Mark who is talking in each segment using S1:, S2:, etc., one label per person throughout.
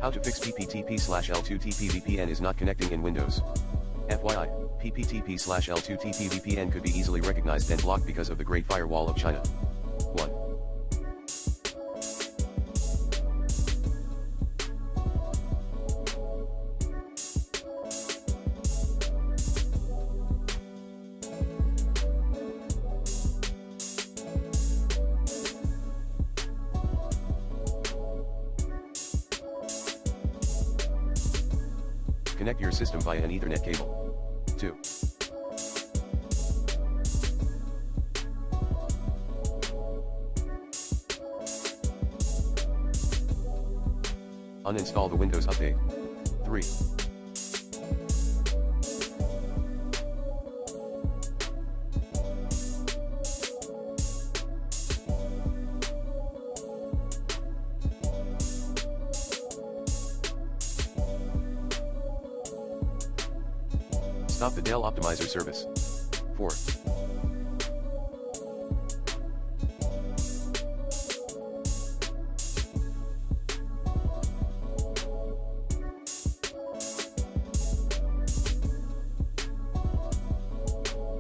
S1: How to fix PPTP/L2TP VPN is not connecting in Windows. FYI, PPTP/L2TP VPN could be easily recognized and blocked because of the Great Firewall of China. 1. Connect your system via an Ethernet cable. 2. Uninstall the Windows Update. 3. Stop the Dell Optimizer service. 4.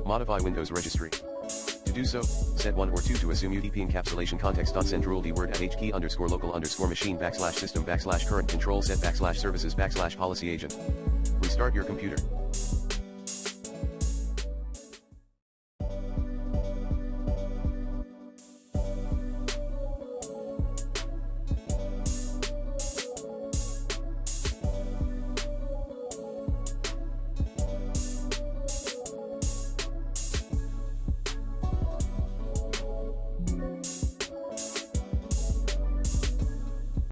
S1: Modify Windows registry. To do so, set 1 or 2 to assume UDP encapsulation context.send rule dword at hkey_local_machine /system/current control set /services /policy agent. Restart your computer.